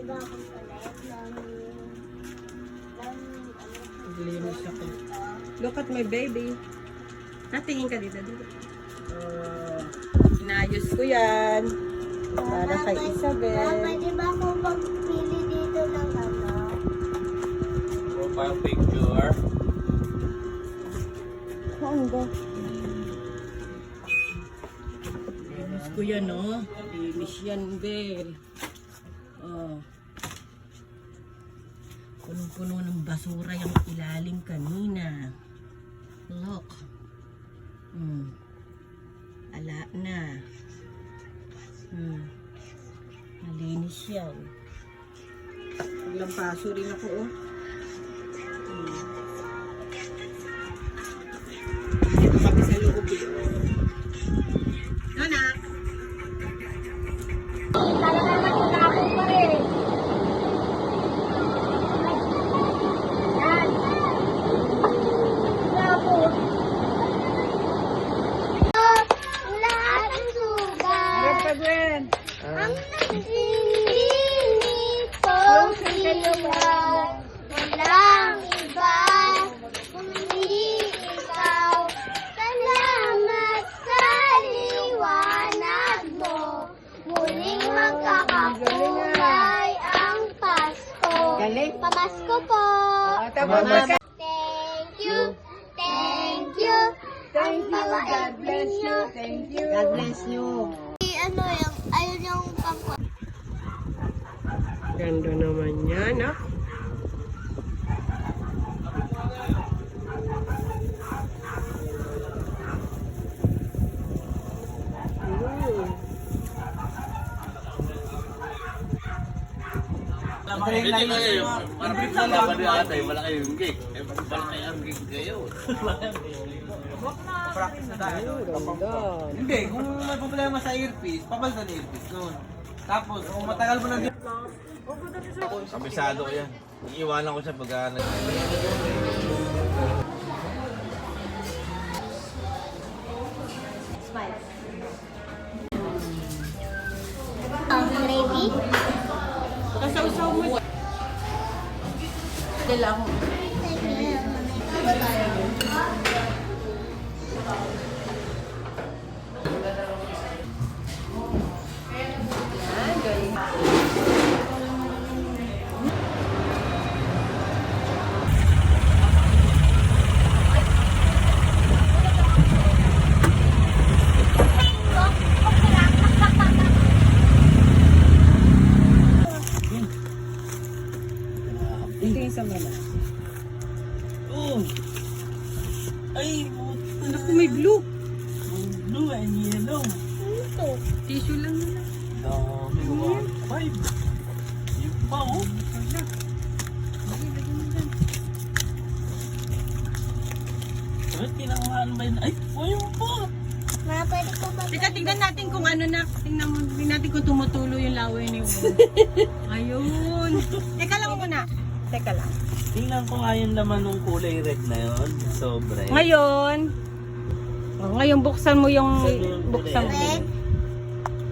ba akong palit Linis ako. Look at my baby. Natingin ka dito. Inayos ko yan. Para kay Isabel. Pwede ba akong magpili dito ng ano? Profile picture. Saan ba? Linis ko yan, oh. Linis yan, Bel. Oh. Punong-puno ng basura yung ilalim kanina. Look. Ala na. Malinis yan. Paglampaso rin ako, oh. Dito kami sa loob, eh. Nona! Ang nagsisilip ko ikaw, walang iba, kundi ikaw. Salamat sa liwanag mo, muling magkakakulay ang Pasko. Pamasko po. Thank you, thank you. Thank you, God bless you. Thank you. God bless you. Ano yung, ayun yung pangko. Ganda naman yan, ah. Hindi kayo. Parang laban din ata. Malaki yung gig. Malaki ang gig kayo. Practice na tayo. Hindi, kung may problema sa earpiece, papalitan ng earpiece noon. Tapos, kung matagal mo na din. Kabisado ko yan. Iiwanan ko siya pag Gravy? Kasausaw mo. Dala mo. Ito yung sa mala. Oh! Ay! Anak ko may blue. Blue and yellow. Ito. Tissue lang nila. Dami ko. 5. Yung pa, oh. Bakit kinakuhaan ba yun? Ay! Oh, yung pa! Ma, pwede ko ba? Teka, tingnan natin kung ano na. Tingnan natin kung tumutulo yung laway ni Will. Ayun. Teka lang muna. Teka lang. Tingnan ko nga yung laman ng kulay red na yun. Sobra. Ngayon, ngayon buksan mo yung buksan mo. Red?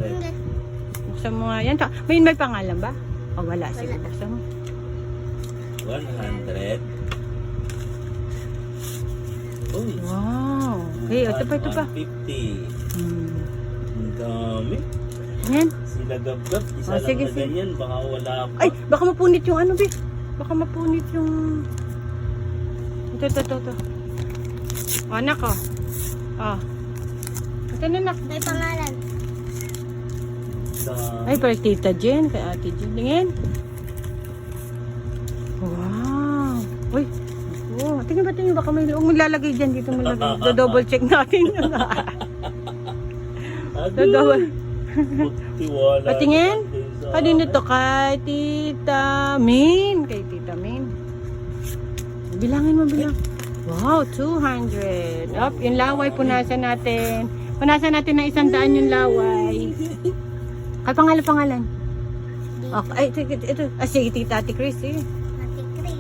Red. Buksan mo nga yan. May pangalan ba? O wala. Sige, buksan mo. 100. Uy. Wow. Okay, ito pa. 150. Hmm. Ang dami. Yan. Sila gab-gab. Isa Oh, lang sige, na sige. ganyan. Baka wala pa. Ay, baka mapunit yung ano, Be. Baka mapunit yung... Ito. O, anak, oh. Oh. Ito na, anak. May pangalan. Ay, para Tita Jen, kay Ate Jen. Tingin. Wow. Uy. Oh, tingin baka may huwag mo lalagay dyan dito mo lagay. Do-double check natin. Do-double. Tiwala. Patingin. Kanino to? Kay Tita Min. Kay Tita Min. Bilangin mo, bilang. Wow, 200. Up, yung laway, punasan natin. Punasan natin ng 100 yung laway. Ay, pangalan. Okay, ay, ito. Ah, sige, Tita Ate Chris, eh. Ate Chris.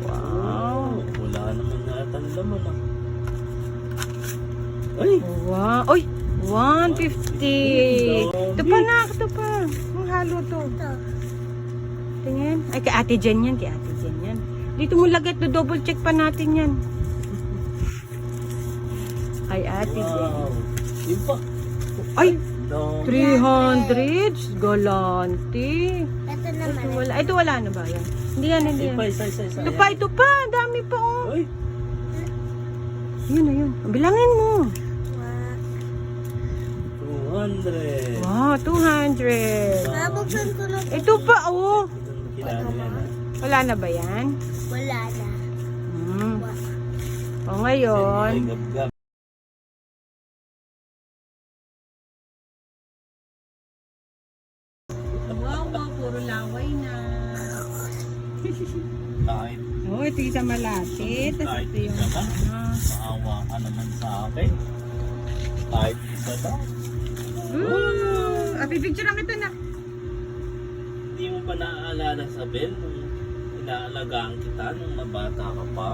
Wow. Wala naman natanda mo lang. Ay! Wow. Uy, 150. Ito pa na, ito pa. Ang halo to. Ito. Tingin. Ay, kay Ate Jen yan, kay Ate Jen yan. Dito mo lagay ito, double check pa natin yan. Kay Ate Jen. Yun pa. Ay, No. 300. Galante. Ito Ito naman. wala. Ito wala na ba yan? Hindi yan, hindi yan. Isa. Ito pa, ito pa. Dami pa, oh. Ay, Yun na yun. Bilangin mo. 200. Wow, 200. Nabuksan ko na. Ito pa, oh. Kilala yan. Wala na ba yan? Wala na. Hmm. O ngayon, Ay, gab-gab. wow, puro laway na. Kahit, Oh, ito yung sa malapit. Tapos kahit ito yung isa ba? ano. Maawa ka naman sa akin. Kahit isa ba? Picture lang kita na. Hindi mo ba naaalala sa Ben nung inaalagaan kita nung mabata ka pa?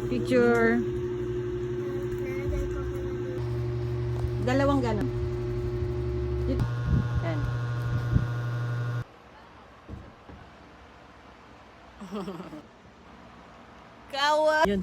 Picture. Nalagay ko ka na. Dalawang ganon. Yan. Kawa. Yun.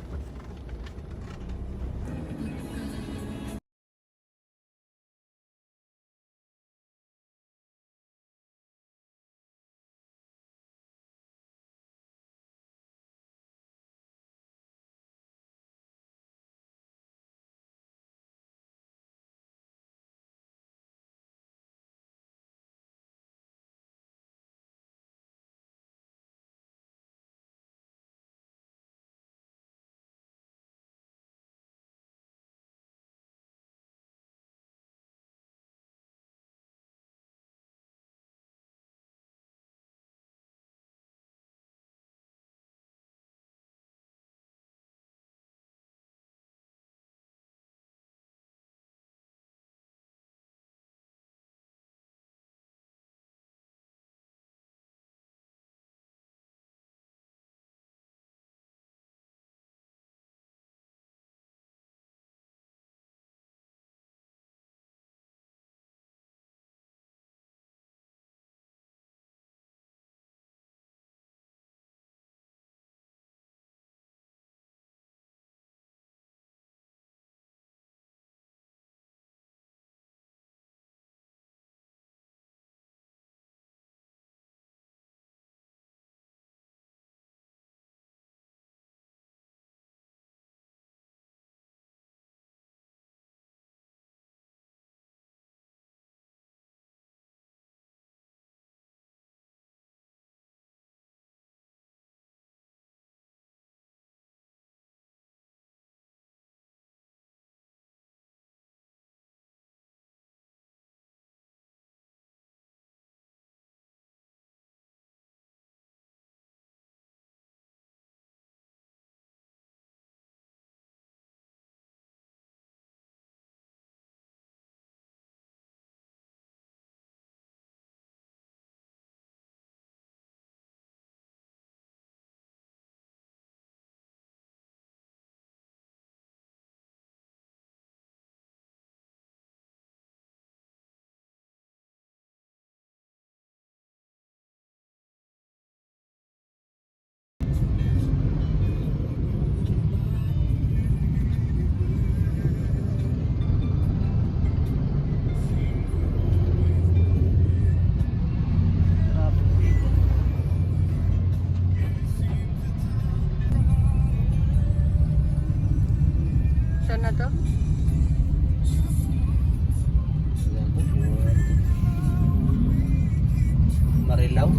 Saan na to? Marilaw.